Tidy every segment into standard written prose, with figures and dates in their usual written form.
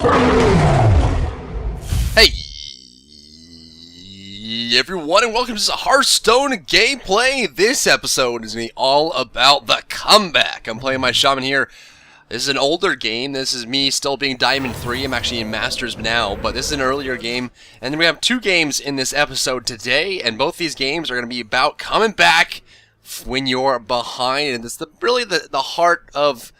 Hey everyone, and welcome to Hearthstone gameplay. This episode is going to be all about the comeback. I'm playing my Shaman here. This is an older game. This is me still being Diamond 3. I'm actually in Masters now, but this is an earlier game. And then we have two games in this episode today, and both these games are going to be about coming back when you're behind. And it's really the heart of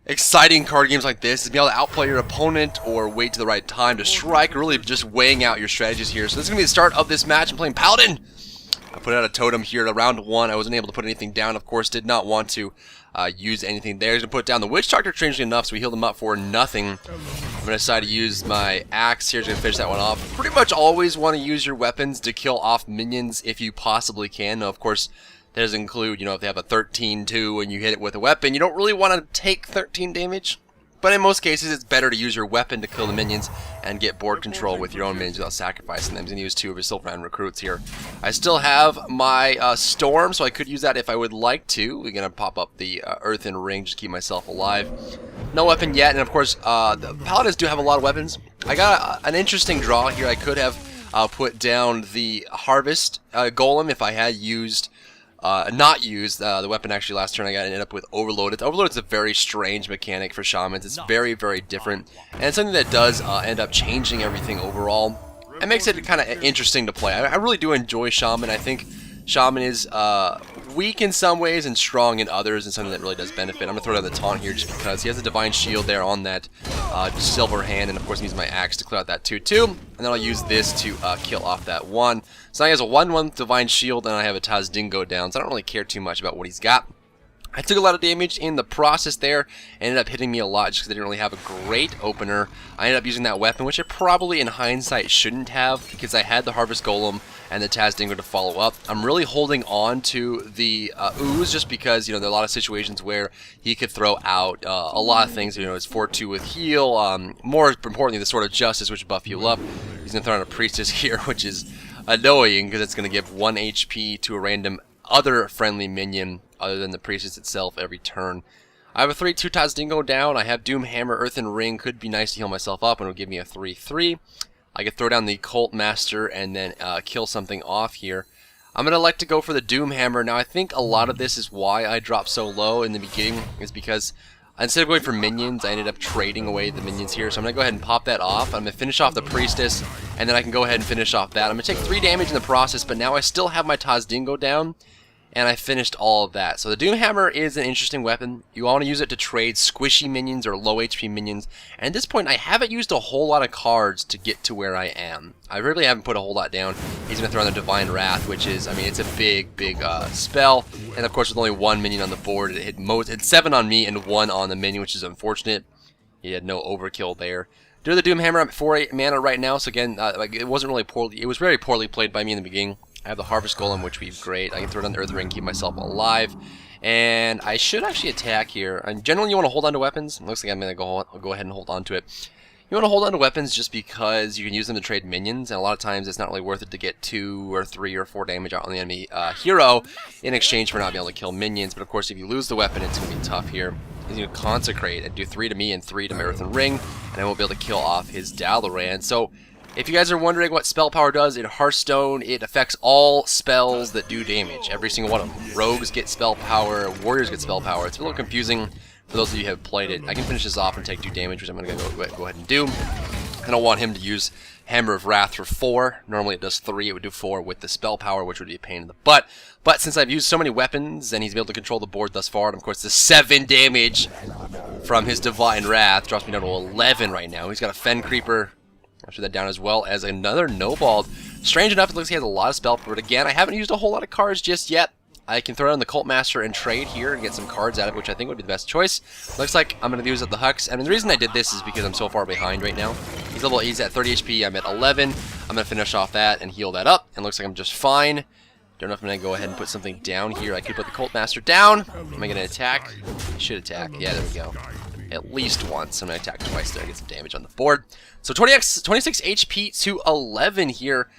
exciting card games like this, is be able to outplay your opponent or wait to the right time to strike, really just weighing out your strategies here. So this is going to be the start of this match. I'm playing Paladin. I put out a totem here at round 1. I wasn't able to put anything down, of course, did not want to use anything there. He's going to put down the Witch Doctor, strangely enough, so we healed him up for nothing. I'm going to decide to use my axe here. He's going to finish that one off. Pretty much always want to use your weapons to kill off minions if you possibly can. Now, of course, that does include, you know, if they have a 13-2 and you hit it with a weapon, you don't really want to take 13 damage. But in most cases, it's better to use your weapon to kill the minions and get board control with your own minions without sacrificing them. I'm going to use 2 of his Silver Round recruits here. I still have my Storm, so I could use that if I would like to. We're going to pop up the Earthen Ring just to keep myself alive. No weapon yet, and of course, the Paladins do have a lot of weapons. I got an interesting draw here. I could have put down the Harvest Golem if I had used... not used the weapon. Actually, last turn I ended up with Overloaded. Overloaded is a very strange mechanic for Shamans. It's very, very different, and it's something that does end up changing everything overall. It makes it kind of interesting to play. I really do enjoy Shaman. I think Shaman is weak in some ways and strong in others, and something that really does benefit. I'm going to throw down the taunt here just because he has a Divine Shield there on that silver hand, and of course I'm using my axe to clear out that 2-2, and then I'll use this to kill off that 1. So now he has a 1-1 Divine Shield, and I have a Tazdingo down, so I don't really care too much about what he's got. I took a lot of damage in the process there, ended up hitting me a lot just because I didn't really have a great opener. I ended up using that weapon, which I probably in hindsight shouldn't have, because I had the Harvest Golem and the Tazdingo to follow up. I'm really holding on to the Ooze just because, you know, there are a lot of situations where he could throw out a lot of things. You know, it's 4-2 with heal, more importantly the Sword of Justice, which buff you up. He's going to throw out a Priestess here, which is annoying because it's going to give 1 HP to a random other friendly minion other than the Priestess itself every turn. I have a 3-2 Tazdingo down. I have Doom Hammer, Earthen Ring. Could be nice to heal myself up, and it'll give me a 3-3. I could throw down the Cult Master and then kill something off here. I'm going to like to go for the Doom Hammer. Now, I think a lot of this is why I dropped so low in the beginning, is because instead of going for minions, I ended up trading away the minions here. So I'm going to go ahead and pop that off. I'm going to finish off the Priestess, and then I can go ahead and finish off that. I'm going to take 3 damage in the process, but now I still have my Tazdingo down, and I finished all of that. So the Doom Hammer is an interesting weapon. You want to use it to trade squishy minions or low HP minions. And at this point, I haven't used a whole lot of cards to get to where I am. I really haven't put a whole lot down. He's going to throw in the Divine Wrath, which is, I mean, it's a big, big spell. And of course, with only 1 minion on the board, it hit 7 on me and 1 on the minion, which is unfortunate. He had no overkill there. Do the Doom Hammer. I'm at 4 mana right now, so again, like it wasn't really poorly. It was very poorly played by me in the beginning. I have the Harvest Golem, which would be great. I can throw down the Earth Ring, keep myself alive. And I should actually attack here. And generally, you want to hold on to weapons. It looks like I'm going to go ahead and hold on to it. You want to hold on to weapons just because you can use them to trade minions. And a lot of times, it's not really worth it to get 2 or 3 or 4 damage out on the enemy hero in exchange for not being able to kill minions. But of course, if you lose the weapon, it's going to be tough here. He's going to Consecrate and do 3 to me and 3 to my Earthen Ring. And I won't be able to kill off his Dalaran. So if you guys are wondering what spell power does in Hearthstone, it affects all spells that do damage. Every single one of them. Rogues get spell power, warriors get spell power. It's a little confusing for those of you who have played it. I can finish this off and take 2 damage, which I'm going to go ahead and do. I don't want him to use Hammer of Wrath for 4. Normally it does 3. It would do 4 with the spell power, which would be a pain in the butt. But since I've used so many weapons and he's been able to control the board thus far, and of course the 7 damage from his Divine Wrath drops me down to 11 right now. He's got a Fen Creeper. I'll shoot that down as well as another Nobald. Strange enough, it looks like he has a lot of spell, but again, I haven't used a whole lot of cards just yet. I can throw down the Cult Master and trade here and get some cards out of it, which I think would be the best choice. Looks like I'm going to use up the Hux, and the reason I did this is because I'm so far behind right now. He's at 30 HP, I'm at 11. I'm going to finish off that and heal that up, and looks like I'm just fine. Don't know if I'm going to go ahead and put something down here. I could put the Cult Master down. Am I going to attack? I should attack. Yeah, there we go. At least once. I'm going to attack twice there and get some damage on the board. So 26 HP to 11 here.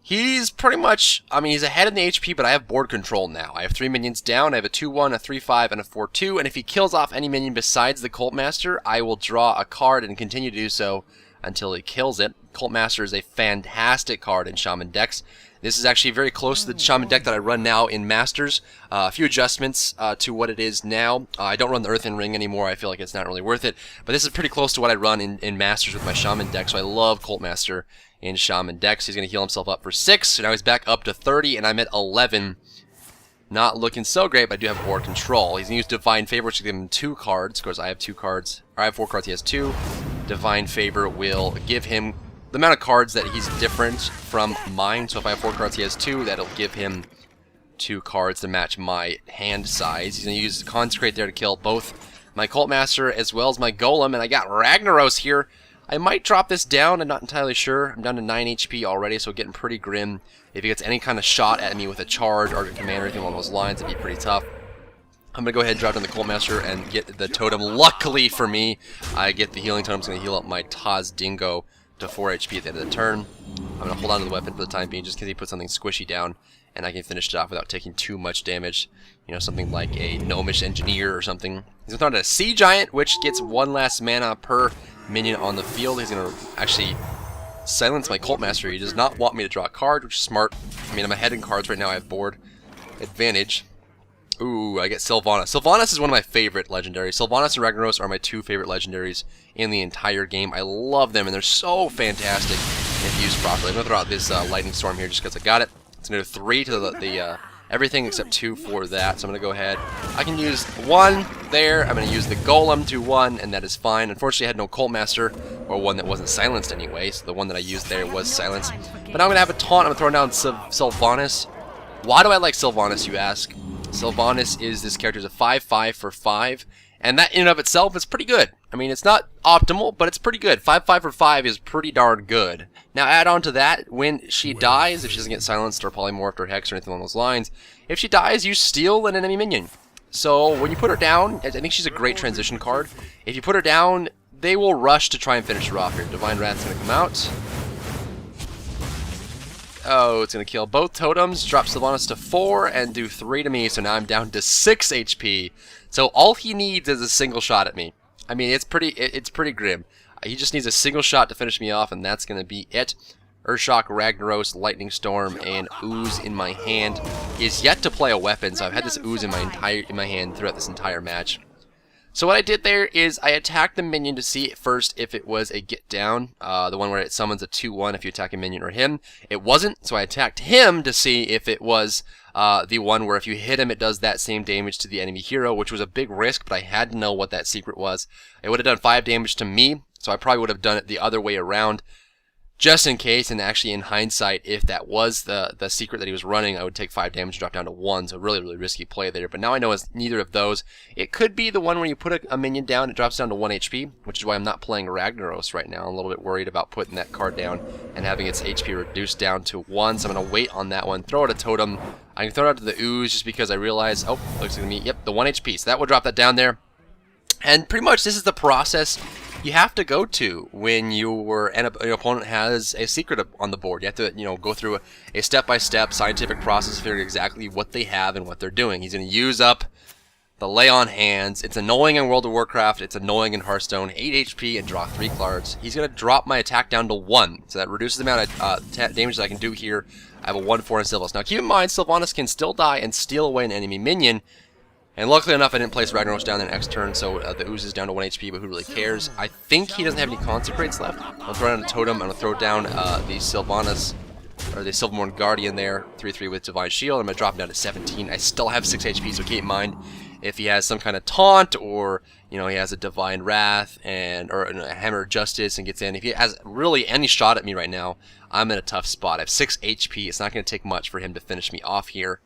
He's pretty much, I mean, he's ahead in the HP, but I have board control now. I have 3 minions down. I have a 2-1, a 3-5, and a 4-2. And if he kills off any minion besides the Cult Master, I will draw a card and continue to do so until he kills it. Cult Master is a fantastic card in Shaman decks. This is actually very close to the Shaman deck that I run now in Masters. A few adjustments to what it is now. I don't run the Earthen Ring anymore. I feel like it's not really worth it. But this is pretty close to what I run in Masters with my Shaman deck, so I love Cult Master in Shaman decks. He's going to heal himself up for 6, so now he's back up to 30, and I'm at 11. Not looking so great, but I do have board control. He's going to use Divine Favor, which will give him 2 cards. Of course, I have 2 cards. Or I have 4 cards, he has 2. Divine Favor will give him the amount of cards that he's different from mine. So if I have 4 cards, he has 2. That'll give him 2 cards to match my hand size. He's going to use Consecrate there to kill both my Cult Master as well as my Golem. And I got Ragnaros here. I might drop this down, I'm not entirely sure. I'm down to 9 HP already, so getting pretty grim. If he gets any kind of shot at me with a charge or a command or anything along those lines, it'd be pretty tough. I'm going to go ahead and drop down the Cult Master and get the totem. Luckily for me, I get the healing totem. It's going to heal up my Taz Dingo to 4 HP at the end of the turn. I'm going to hold on to the weapon for the time being just because he put something squishy down, and I can finish it off without taking too much damage. You know, something like a Gnomish Engineer or something. He's going to throw out a Sea Giant, which gets 1 less mana per minion on the field. He's going to actually silence my Cult Master. He does not want me to draw a card, which is smart. I mean, I'm ahead in cards right now. I have board advantage. Ooh, I get Sylvanas. Sylvanas is one of my favorite legendaries. Sylvanas and Ragnaros are my 2 favorite legendaries in the entire game. I love them, and they're so fantastic if used properly. I'm going to throw out this Lightning Storm here just because I got it. It's going to do 3 to the everything except 2 for that. So I'm going to go ahead. I can use 1 there. I'm going to use the Golem to 1, and that is fine. Unfortunately, I had no Cult Master, or one that wasn't silenced anyway, so the one that I used there was silenced. But now I'm going to have a taunt. I'm going to throw down Sylvanas. Why do I like Sylvanas, you ask? Sylvanas is this character's a 5/5 for 5, and that in and of itself is pretty good. I mean, it's not optimal, but it's pretty good. 5/5 for 5 is pretty darn good. Now add on to that, when she dies, if she doesn't get silenced or polymorphed or hexed or anything along those lines, if she dies, you steal an enemy minion. So when you put her down, I think she's a great transition card. If you put her down, they will rush to try and finish her off here. Divine Wrath's going to come out. Oh, it's going to kill both totems, drop Sylvanas to 4, and do 3 to me, so now I'm down to 6 HP. So all he needs is a single shot at me. I mean, it's pretty grim. He just needs a single shot to finish me off, and that's going to be it. Urshock, Ragnaros, Lightning Storm, and Ooze in my hand. He is yet to play a weapon, so I've had this Ooze in my hand throughout this entire match. So what I did there is I attacked the minion to see first if it was a get down, the one where it summons a 2/1 if you attack a minion or him. It wasn't, so I attacked him to see if it was the one where if you hit him it does that same damage to the enemy hero, which was a big risk, but I had to know what that secret was. It would have done 5 damage to me, so I probably would have done it the other way around. Just in case, and actually in hindsight, if that was the secret that he was running, I would take 5 damage and drop down to 1, so really, really risky play there. But now I know it's neither of those. It could be the one where you put a minion down, it drops down to 1 HP, which is why I'm not playing Ragnaros right now. I'm a little bit worried about putting that card down and having its HP reduced down to 1, so I'm going to wait on that one, throw out a totem. I can throw it out to the Ooze just because I realize, oh, looks like me, yep, the 1 HP, so that will drop that down there. And pretty much this is the process you have to go to when your opponent has a secret on the board. You have to, go through a step-by-step scientific process to figure exactly what they have and what they're doing. He's going to use up the Lay on Hands. It's annoying in World of Warcraft. It's annoying in Hearthstone. 8 HP and draw 3 cards. He's going to drop my attack down to 1, so that reduces the amount of damage that I can do here. I have a 1/4 in Sylvanas. Now keep in mind, Sylvanas can still die and steal away an enemy minion. And luckily enough, I didn't place Ragnaros down there next turn, so the Ooze is down to 1 HP, but who really cares? I think he doesn't have any Consecrates left. I'll throw down a Totem, I'm going to throw down the Sylvanas, or the Silvermorn Guardian there, 3/3 with Divine Shield. I'm going to drop him down to 17. I still have 6 HP, so keep in mind, if he has some kind of taunt, or, he has a Divine Wrath, or a Hammer of Justice, and gets in, if he has really any shot at me right now, I'm in a tough spot. I have 6 HP, it's not going to take much for him to finish me off here.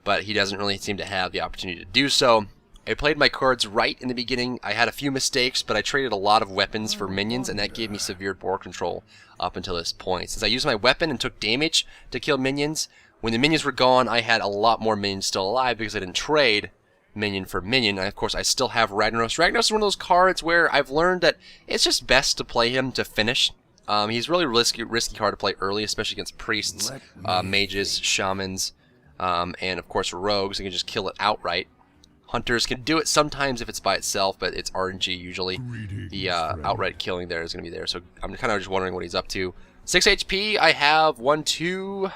But he doesn't really seem to have the opportunity to do so. I played my cards right in the beginning. I had a few mistakes, but I traded a lot of weapons for minions, and that gave me severe board control up until this point. Since I used my weapon and took damage to kill minions, when the minions were gone, I had a lot more minions still alive because I didn't trade minion for minion. And of course, I still have Ragnaros. Ragnaros is one of those cards where I've learned that it's just best to play him to finish. He's really risky card to play early, especially against priests, mages, shamans, and of course rogues. You can just kill it outright. Hunters can do it sometimes if it's by itself, but it's RNG usually. The outright killing there is going to be there, so I'm kind of just wondering what he's up to. 6 HP, I have 1, 2,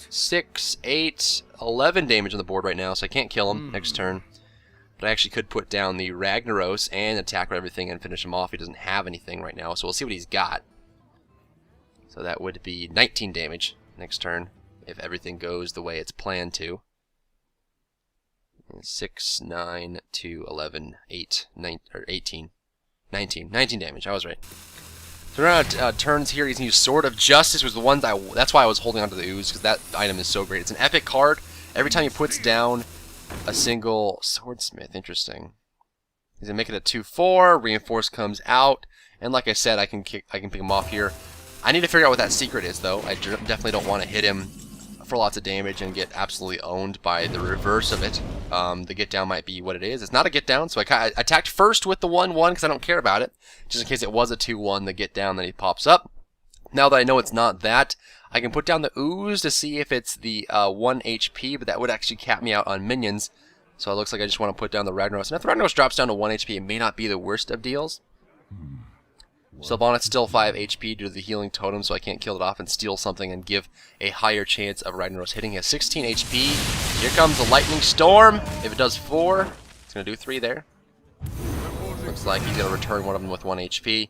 6, 8, 11 damage on the board right now, so I can't kill him next turn. But I actually could put down the Ragnaros and attack with everything and finish him off. He doesn't have anything right now, so we'll see what he's got. So that would be 19 damage next turn, if everything goes the way it's planned to. 6, 9, 2, 11, 8, 9, or 18, 19 damage. I was right. So around turns here, he's going to use Sword of Justice, was the one that's why I was holding on to the Ooze, because that item is so great. It's an epic card. Every time he puts down a single Swordsmith, interesting. He's gonna make it a 2/4. Reinforce comes out, and like I said, I can pick him off here. I need to figure out what that secret is, though. I definitely don't want to hit him for lots of damage and get absolutely owned by the reverse of it. The get down might be what it is. It's not a get down, so I attacked first with the 1/1 because I don't care about it, just in case it was a 2/1. The get down, then he pops up. Now that I know it's not that, I can put down the Ooze to see if it's the 1 HP, but that would actually cap me out on minions. So it looks like I just want to put down the Ragnaros. And if the Ragnaros drops down to 1 HP, it may not be the worst of deals. Sylvanet's still 5 HP due to the healing totem, so I can't kill it off and steal something and give a higher chance of Ragnaros hitting. He has 16 HP. Here comes the Lightning Storm. If it does 4, it's going to do 3 there. Looks like he's going to return one of them with 1 HP.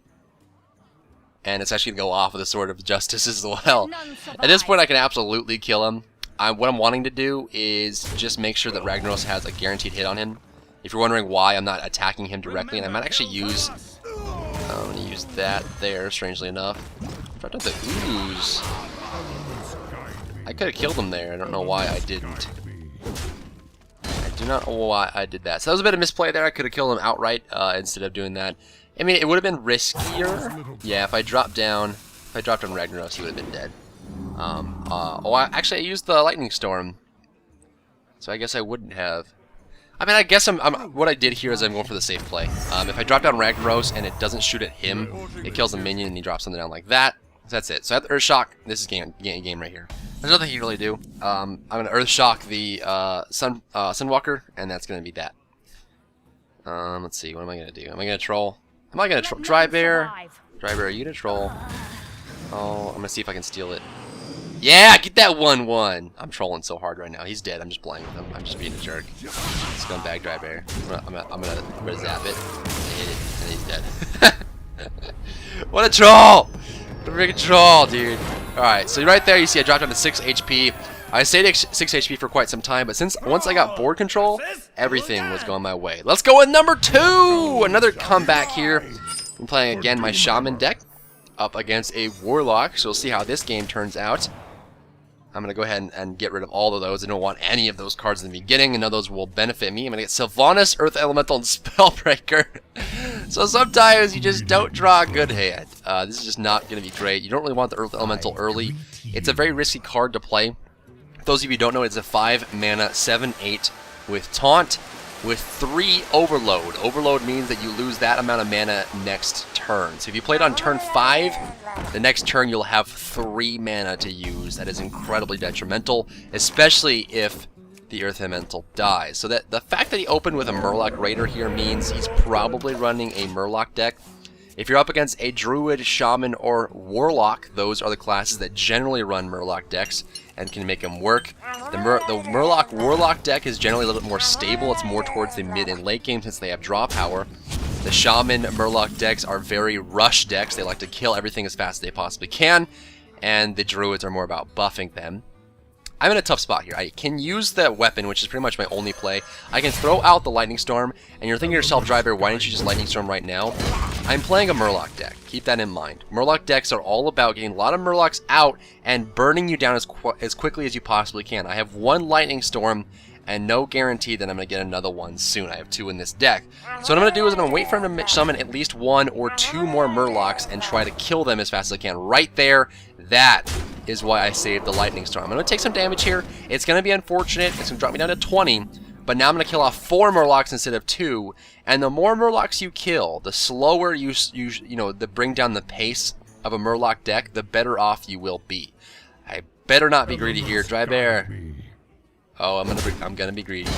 And it's actually going to go off with a Sword of Justice as well. At this point, I can absolutely kill him. What I'm wanting to do is just make sure that Ragnaros has a guaranteed hit on him. If you're wondering why I'm not attacking him directly, and I might actually use... I'm going to use that there, strangely enough. Dropped out the Ooze. I could have killed him there. I don't know why I didn't. I do not know why I did that. So that was a bit of misplay there. I could have killed him outright instead of doing that. I mean, it would have been riskier. Yeah, if I dropped down Ragnaros, he would have been dead. Actually, I used the Lightning Storm, so I guess I wouldn't have. I mean, I guess what I did here is I'm going for the safe play. If I drop down Ragnaros and it doesn't shoot at him, it kills a minion and he drops something down like that. So that's it. So I have the Earth Shock. This is game right here. There's nothing you can really do. I'm going to Earth Shock the Sunwalker, and that's going to be that. Let's see. What am I going to do? Am I going to troll? Am I going to troll? Dry Bear, are you going to troll? Oh, I'm going to see if I can steal it. Yeah, get that 1/1. I'm trolling so hard right now. He's dead. I'm just playing with him. I'm just being a jerk. Scumbag Dry Bear. I'm gonna zap it and hit it, and he's dead. What a troll! What a freaking troll, dude. Alright, so right there you see I dropped down to 6 HP. I stayed at 6 HP for quite some time, but once I got board control, everything was going my way. Let's go with number 2! Another comeback here. I'm playing again my Shaman deck up against a Warlock, so we'll see how this game turns out. I'm going to go ahead and get rid of all of those. I don't want any of those cards in the beginning. I know those will benefit me. I'm going to get Sylvanas, Earth Elemental, and Spellbreaker. So sometimes you just don't draw a good hand. This is just not going to be great. You don't really want the Earth Elemental early. It's a very risky card to play. For those of you who don't know, it's a 5 mana 7/8 with Taunt with 3 Overload. Overload means that you lose that amount of mana next turn. So if you played on turn 5, the next turn you'll have 3 mana to use. That is incredibly detrimental, especially if the Earth Elemental dies. So that the fact that he opened with a Murloc Raider here means he's probably running a Murloc deck. If you're up against a Druid, Shaman, or Warlock, those are the classes that generally run Murloc decks and can make them work. The Murloc Warlock deck is generally a little bit more stable. It's more towards the mid and late game since they have draw power. The Shaman Murloc decks are very rush decks. They like to kill everything as fast as they possibly can, and the Druids are more about buffing them. I'm in a tough spot here. I can use the weapon, which is pretty much my only play. I can throw out the Lightning Storm, and you're thinking to yourself, Drybear, why didn't you just Lightning Storm right now? I'm playing a Murloc deck. Keep that in mind. Murloc decks are all about getting a lot of Murlocs out and burning you down as quickly as you possibly can. I have 1 Lightning Storm, and no guarantee that I'm going to get another one soon. I have 2 in this deck. So what I'm going to do is I'm going to wait for him to summon at least 1 or 2 more Murlocs and try to kill them as fast as I can. Right there, that is why I saved the Lightning Storm. I'm going to take some damage here. It's going to be unfortunate. It's going to drop me down to 20. But now I'm going to kill off 4 Murlocs instead of 2. And the more Murlocs you kill, the slower you bring down the pace of a Murloc deck, the better off you will be. I better not be greedy here. Dry bear. Oh, I'm gonna be greedy.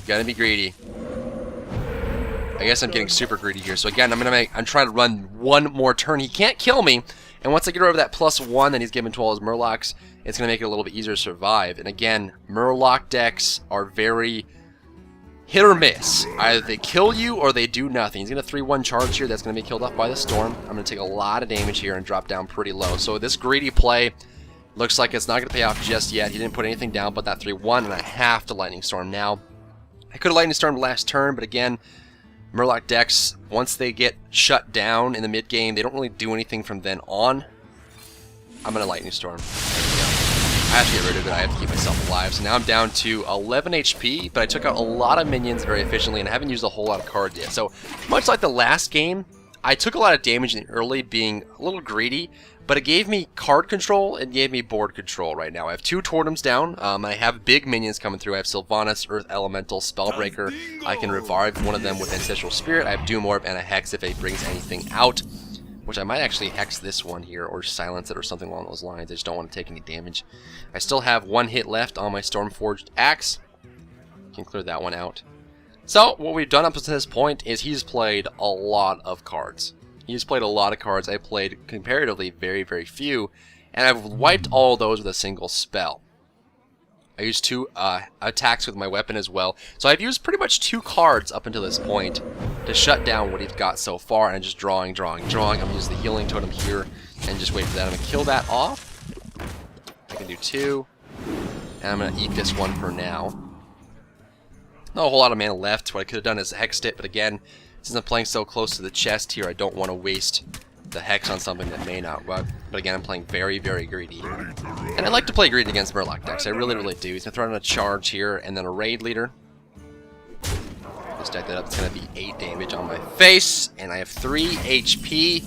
Gonna be greedy. I guess I'm getting super greedy here. So again, I'm trying to run one more turn. He can't kill me. And once I get over that +1 that he's given to all his Murlocs, it's going to make it a little bit easier to survive. And again, Murloc decks are very hit or miss. Either they kill you or they do nothing. He's going to 3-1 charge here. That's going to be killed off by the Storm. I'm going to take a lot of damage here and drop down pretty low. So this greedy play looks like it's not going to pay off just yet. He didn't put anything down but that 3-1, and I have to Lightning Storm now. I could have Lightning Stormed last turn, but again, Murloc decks, once they get shut down in the mid game, they don't really do anything from then on. I'm going to Lightning Storm. I have to get rid of it. I have to keep myself alive. So now I'm down to 11 HP, but I took out a lot of minions very efficiently, and I haven't used a whole lot of cards yet. So much like the last game, I took a lot of damage in the early, being a little greedy, but it gave me card control and gave me board control right now. I have 2 totems down. I have big minions coming through. I have Sylvanas, Earth Elemental, Spellbreaker. I can revive one of them with Ancestral Spirit. I have Doom Orb and a Hex if it brings anything out, which I might actually Hex this one here or silence it or something along those lines. I just don't want to take any damage. I still have 1 hit left on my Stormforged Axe. Can clear that one out. So what we've done up to this point is he's played a lot of cards. He's played a lot of cards. I played comparatively very, very few, and I've wiped all those with a single spell. I used 2 attacks with my weapon as well. So I've used pretty much 2 cards up until this point to shut down what he's got so far, and I'm just drawing. I'm going to use the healing totem here and just wait for that. I'm going to kill that off. I can do 2, and I'm going to eat this one for now. Not a whole lot of mana left. What I could have done is hexed it, but again, since I'm playing so close to the chest here, I don't want to waste the Hex on something that may not work. But again, I'm playing very, very greedy. And I like to play greedy against Murloc decks. I really, really do. He's going to throw in a charge here, and then a Raid Leader. Stack that up. It's going to be 8 damage on my face, and I have 3 HP.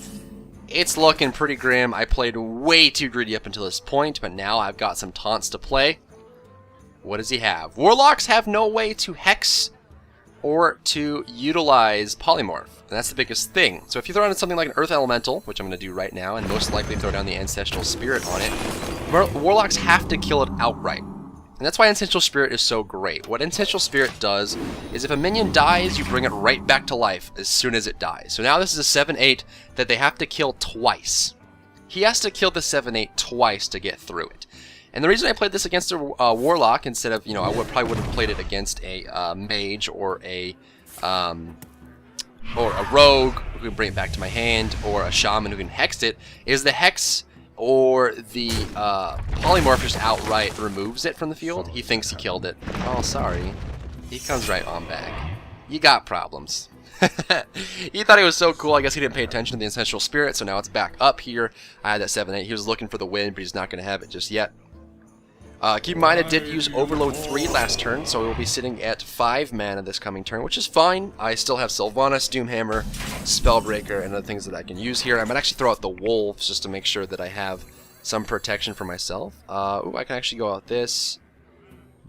It's looking pretty grim. I played way too greedy up until this point, but now I've got some taunts to play. What does he have? Warlocks have no way to Hex or to utilize Polymorph, and that's the biggest thing. So if you throw in something like an Earth Elemental, which I'm going to do right now, and most likely throw down the Ancestral Spirit on it, Warlocks have to kill it outright. And that's why Ancestral Spirit is so great. What Ancestral Spirit does is if a minion dies, you bring it right back to life as soon as it dies. So now this is a 7/8 that they have to kill twice. He has to kill the 7/8 twice to get through it. And the reason I played this against a Warlock instead of, I probably would have played it against a Mage or a Rogue who can bring it back to my hand, or a Shaman who can Hex it, is the Hex or the Polymorph just outright removes it from the field. He thinks he killed it. Oh, sorry. He comes right on back. You got problems. He thought it was so cool. I guess he didn't pay attention to the Ancestral Spirit, so now it's back up here. I had that 7/8. He was looking for the win, but he's not going to have it just yet. Keep in mind, I did use Overload 3 last turn, so we'll be sitting at 5 mana this coming turn, which is fine. I still have Sylvanas, Doomhammer, Spellbreaker, and other things that I can use here. I might actually throw out the Wolves just to make sure that I have some protection for myself. Ooh, I can actually go out this.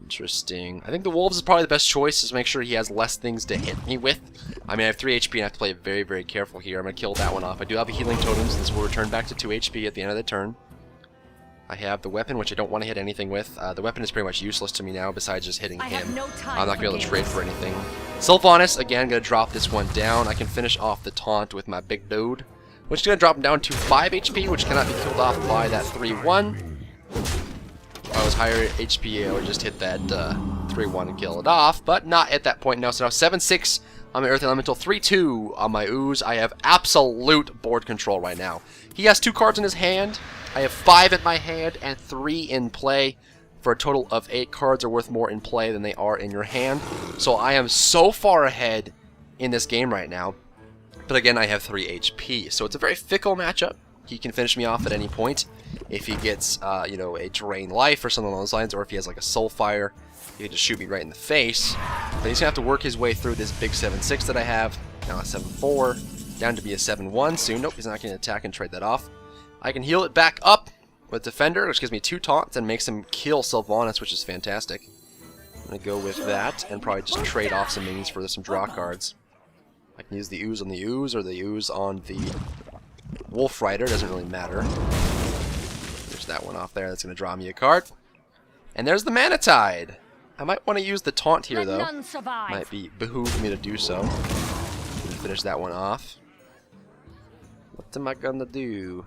Interesting. I think the Wolves is probably the best choice, just to make sure he has less things to hit me with. I mean, I have 3 HP and I have to play very, very careful here. I'm going to kill that one off. I do have a Healing Totems. This will return back to 2 HP at the end of the turn. I have the weapon, which I don't want to hit anything with. The weapon is pretty much useless to me now, besides just hitting him. I'm not going to be able to trade for anything. Sylvanas, again, going to drop this one down. I can finish off the taunt with my big dude, which is going to drop him down to 5 HP, which cannot be killed off by that 3/1. If I was higher HP, I would just hit that 3/1 and kill it off, but not at that point now. So now 7/6 on my Earth Elemental, 3/2 on my Ooze. I have absolute board control right now. He has 2 cards in his hand. I have 5 in my hand and 3 in play, for a total of 8 cards are worth more in play than they are in your hand. So I am so far ahead in this game right now. But again, I have 3 HP, so it's a very fickle matchup. He can finish me off at any point. If he gets, a Drain Life or something along those lines, or if he has like a Soulfire, he can just shoot me right in the face. But he's going to have to work his way through this big 7/6 that I have. Now a 7/4, down to be a 7/1 soon. Nope, he's not going to attack and trade that off. I can heal it back up with Defender, which gives me 2 taunts and makes him kill Sylvanas, which is fantastic. I'm going to go with that and probably just trade off some minions for some draw cards. I can use the Ooze on the Ooze or the Ooze on the Wolf Rider, doesn't really matter. There's that one off there. That's going to draw me a card. And there's the Mana Tide. I might want to use the taunt here, though. Might behoove me to do so. Finish that one off. What am I gonna do?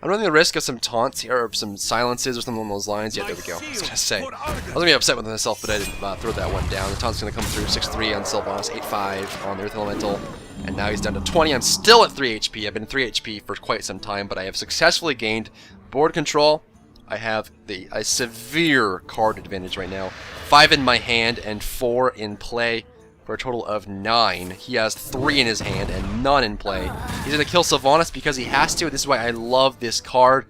I'm running the risk of some taunts here, or some silences, or something along those lines. Yeah, there we go. I was gonna say. I was gonna be upset with myself, but I didn't throw that one down. The taunt's gonna come through. 6-3 on Sylvanas, 8-5 on the Earth Elemental, and now he's down to 20. I'm still at 3 HP. I've been 3 HP for quite some time, but I have successfully gained board control. I have a severe card advantage right now. 5 in my hand and 4 in play. For a total of 9. He has 3 in his hand and none in play. He's going to kill Sylvanas because he has to. This is why I love this card.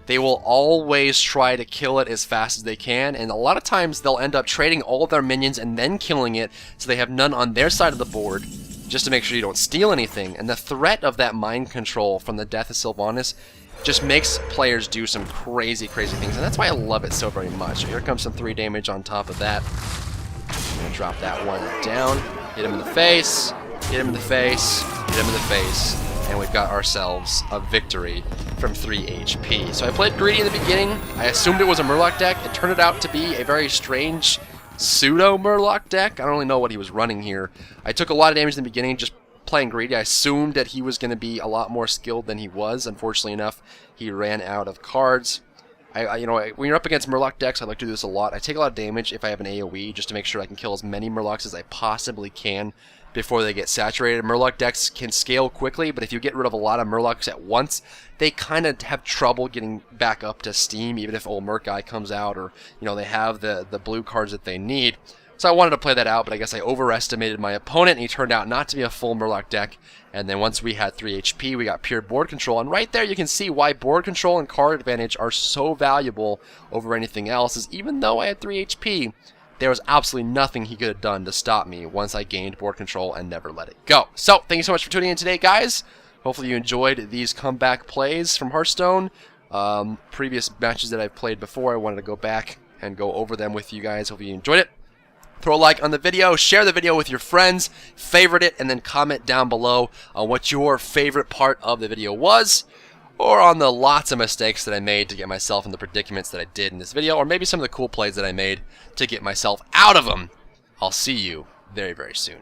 They will always try to kill it as fast as they can, and a lot of times they'll end up trading all of their minions and then killing it, so they have none on their side of the board, just to make sure you don't steal anything. And the threat of that mind control from the death of Sylvanas just makes players do some crazy, crazy things, and that's why I love it so very much. So here comes some 3 damage on top of that. I'm going to drop that one down, hit him in the face, hit him in the face, hit him in the face, and we've got ourselves a victory from 3 HP. So I played greedy in the beginning. I assumed it was a Murloc deck. It turned out to be a very strange pseudo-Murloc deck. I don't really know what he was running here. I took a lot of damage in the beginning just playing greedy. I assumed that he was going to be a lot more skilled than he was. Unfortunately enough, he ran out of cards. You know, when you're up against Murloc decks, I like to do this a lot. I take a lot of damage if I have an AoE, just to make sure I can kill as many Murlocs as I possibly can before they get saturated. Murloc decks can scale quickly, but if you get rid of a lot of Murlocs at once, they kind of have trouble getting back up to steam, even if old Merc guy comes out, or you know, they have the blue cards that they need. So I wanted to play that out, but I guess I overestimated my opponent, and he turned out not to be a full Murloc deck. And then once we had 3 HP, we got pure board control. And right there you can see why board control and card advantage are so valuable over anything else, is even though I had 3 HP, there was absolutely nothing he could have done to stop me once I gained board control and never let it go. So, thank you so much for tuning in today, guys. Hopefully you enjoyed these comeback plays from Hearthstone. Previous matches that I've played before, I wanted to go back and go over them with you guys. Hopefully you enjoyed it. Throw a like on the video, share the video with your friends, favorite it, and then comment down below on what your favorite part of the video was, or on the lots of mistakes that I made to get myself in the predicaments that I did in this video, or maybe some of the cool plays that I made to get myself out of them. I'll see you very, very soon.